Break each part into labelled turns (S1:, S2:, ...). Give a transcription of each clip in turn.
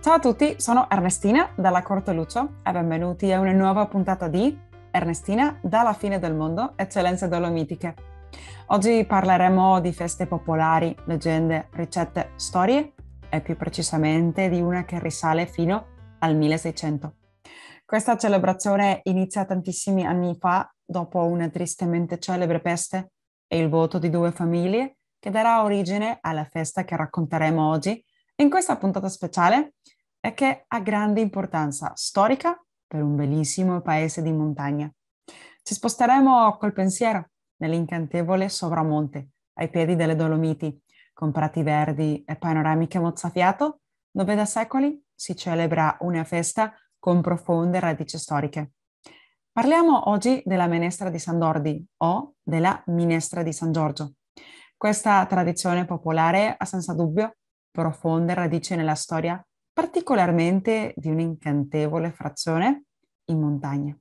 S1: Ciao a tutti, sono Ernestina dalla Corte Lucio e benvenuti a una nuova puntata di Ernestina dalla fine del mondo, eccellenze dolomitiche. Oggi parleremo di feste popolari, leggende, ricette, storie e più precisamente di una che risale fino al 1600. Questa celebrazione inizia tantissimi anni fa dopo una tristemente celebre peste e il voto di due famiglie che darà origine alla festa che racconteremo oggi in questa puntata speciale e che ha grande importanza storica per un bellissimo paese di montagna. Ci sposteremo col pensiero nell'incantevole Sovramonte, ai piedi delle Dolomiti, con prati verdi e panoramiche mozzafiato, dove da secoli si celebra una festa con profonde radici storiche. Parliamo oggi della Menestra di San Dordi o della Minestra di San Giorgio. Questa tradizione popolare ha senza dubbio profonde radici nella storia, particolarmente di un'incantevole frazione in montagna.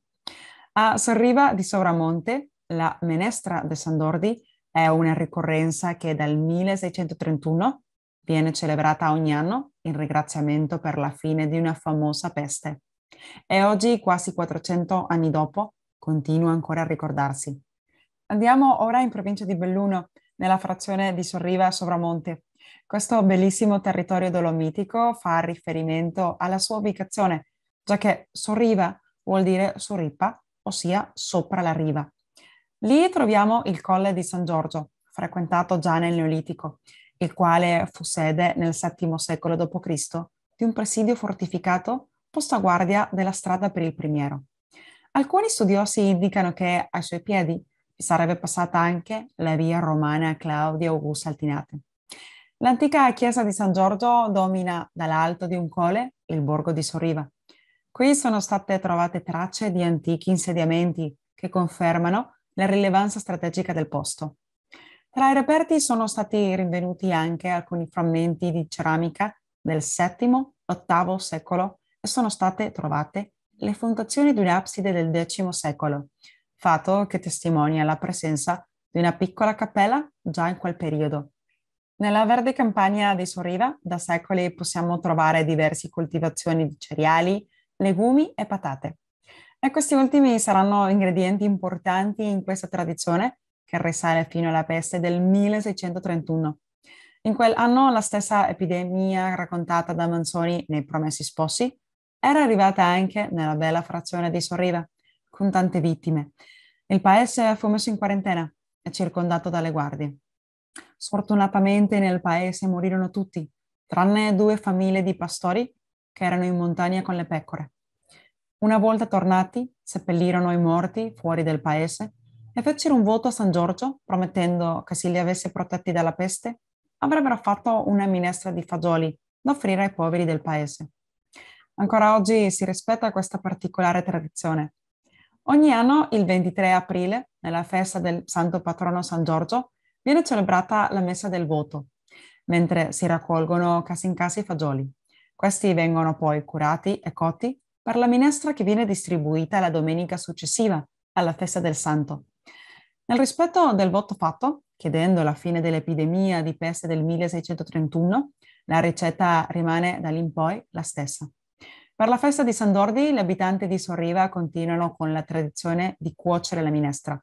S1: A Sorriva di Sovramonte, la Menestra de San Dordi è una ricorrenza che dal 1631 viene celebrata ogni anno in ringraziamento per la fine di una famosa peste. E oggi, quasi 400 anni dopo, continua ancora a ricordarsi. Andiamo ora in provincia di Belluno, nella frazione di Sorriva Sovramonte. Questo bellissimo territorio dolomitico fa riferimento alla sua ubicazione, già che Sorriva vuol dire Sorippa, ossia sopra la riva. Lì troviamo il Colle di San Giorgio, frequentato già nel Neolitico, il quale fu sede nel VII secolo d.C. di un presidio fortificato posto a guardia della strada per il Primiero. Alcuni studiosi indicano che ai suoi piedi sarebbe passata anche la via romana Claudia Augusta Altinate. L'antica chiesa di San Giorgio domina dall'alto di un colle il borgo di Sorriva. Qui sono state trovate tracce di antichi insediamenti che confermano la rilevanza strategica del posto. Tra i reperti sono stati rinvenuti anche alcuni frammenti di ceramica del VII-VIII secolo e sono state trovate le fondazioni di un'abside del X secolo, fatto che testimonia la presenza di una piccola cappella già in quel periodo. Nella verde campagna di Sorriva da secoli possiamo trovare diverse coltivazioni di cereali, legumi e patate. E questi ultimi saranno ingredienti importanti in questa tradizione che risale fino alla peste del 1631. In quell'anno la stessa epidemia raccontata da Manzoni nei Promessi Sposi era arrivata anche nella bella frazione di Sorriva, con tante vittime. Il paese fu messo in quarantena e circondato dalle guardie. Sfortunatamente nel paese morirono tutti, tranne due famiglie di pastori che erano in montagna con le pecore. Una volta tornati, seppellirono i morti fuori del paese e fecero un voto a San Giorgio, promettendo che se li avesse protetti dalla peste, avrebbero fatto una minestra di fagioli da offrire ai poveri del paese. Ancora oggi si rispetta questa particolare tradizione. Ogni anno, il 23 aprile, nella festa del Santo Patrono San Giorgio, viene celebrata la messa del voto, mentre si raccolgono casa in casa i fagioli. Questi vengono poi curati e cotti per la minestra che viene distribuita la domenica successiva alla festa del Santo. Nel rispetto del voto fatto, chiedendo la fine dell'epidemia di peste del 1631, la ricetta rimane da lì in poi la stessa. Per la festa di San Dordi, gli abitanti di Sorriva continuano con la tradizione di cuocere la minestra.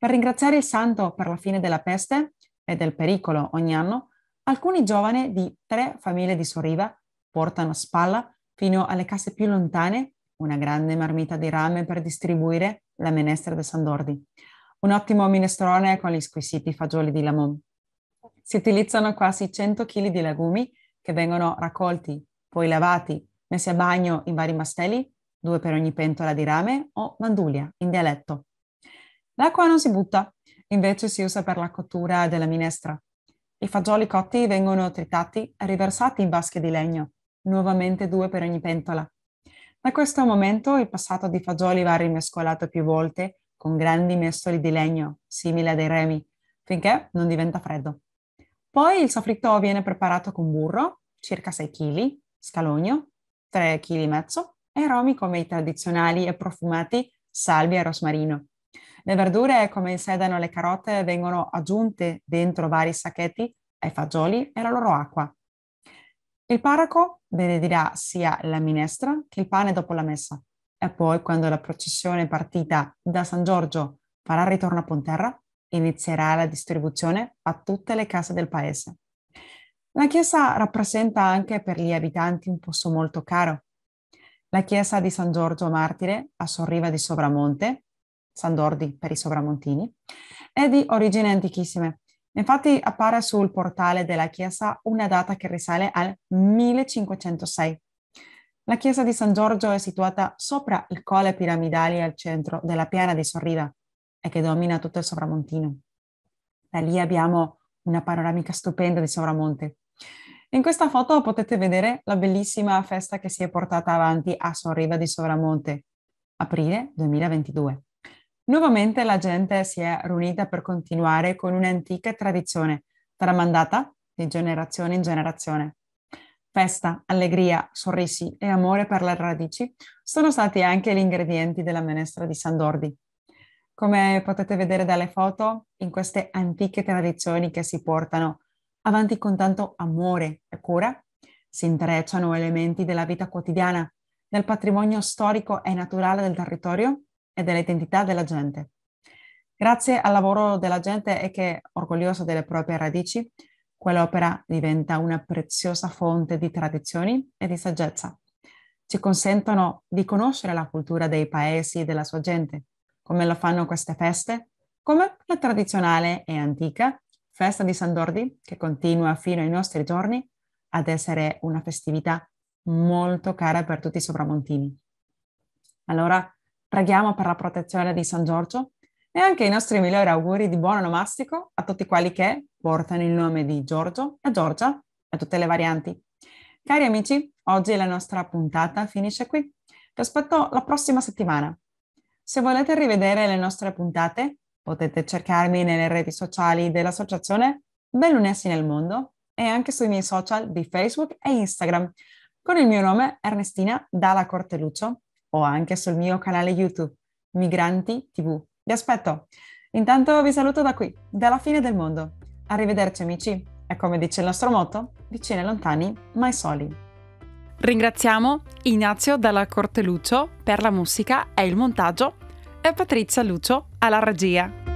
S1: Per ringraziare il santo per la fine della peste e del pericolo ogni anno, alcuni giovani di 3 famiglie di Sorriva portano a spalla fino alle case più lontane una grande marmita di rame per distribuire la minestra di San Dordi. Un ottimo minestrone con gli squisiti fagioli di Lamon. Si utilizzano quasi 100 kg di legumi che vengono raccolti, poi lavati, messi a bagno in vari mastelli, 2 per ogni pentola di rame o mandulia in dialetto. L'acqua non si butta, invece si usa per la cottura della minestra. I fagioli cotti vengono tritati e riversati in vasche di legno, nuovamente 2 per ogni pentola. Da questo momento il passato di fagioli va rimescolato più volte con grandi mestoli di legno, simili a dei remi, finché non diventa freddo. Poi il soffritto viene preparato con burro, circa 6 kg, scalogno, 3,5 kg e aromi come i tradizionali e profumati salvia e rosmarino. Le verdure come il sedano e le carote vengono aggiunte dentro vari sacchetti ai fagioli e la loro acqua. Il parroco benedirà sia la minestra che il pane dopo la messa e poi, quando la processione partita da San Giorgio farà ritorno a Ponterra, inizierà la distribuzione a tutte le case del paese. La chiesa rappresenta anche per gli abitanti un posto molto caro. La chiesa di San Giorgio Martire a Sorriva di Sobramonte, San Dordi per i Sobramontini, è di origini antichissime. Infatti appare sul portale della chiesa una data che risale al 1506. La chiesa di San Giorgio è situata sopra il colle piramidale al centro della piana di Sorriva e che domina tutto il Sopramontino. Da lì abbiamo una panoramica stupenda di Sovramonte. In questa foto potete vedere la bellissima festa che si è portata avanti a Sorriva di Sovramonte, aprile 2022. Nuovamente la gente si è riunita per continuare con un'antica tradizione tramandata di generazione in generazione. Festa, allegria, sorrisi e amore per le radici sono stati anche gli ingredienti della minestra di San Dordi. Come potete vedere dalle foto, in queste antiche tradizioni che si portano avanti con tanto amore e cura, si intrecciano elementi della vita quotidiana, del patrimonio storico e naturale del territorio e dell'identità della gente. Grazie al lavoro della gente e che è orgogliosa delle proprie radici, quell'opera diventa una preziosa fonte di tradizioni e di saggezza. Ci consentono di conoscere la cultura dei paesi e della sua gente, come lo fanno queste feste, come la tradizionale e antica festa di San Dordi, che continua fino ai nostri giorni ad essere una festività molto cara per tutti i sopramontini. Allora, preghiamo per la protezione di San Giorgio e anche i nostri migliori auguri di buon onomastico a tutti quelli che portano il nome di Giorgio e Giorgia e tutte le varianti. Cari amici, oggi la nostra puntata finisce qui. Vi aspetto la prossima settimana. Se volete rivedere le nostre puntate, potete cercarmi nelle reti sociali dell'associazione Bellunesi nel Mondo e anche sui miei social di Facebook e Instagram con il mio nome Ernestina Dalla Corteluccio o anche sul mio canale YouTube Migranti TV. Vi aspetto! Intanto vi saluto da qui, dalla fine del mondo. Arrivederci amici e come dice il nostro motto, vicini e lontani, mai soli. Ringraziamo Ignazio Dalla Corteluccio per la musica e il montaggio e Patrizia Lucio alla regia.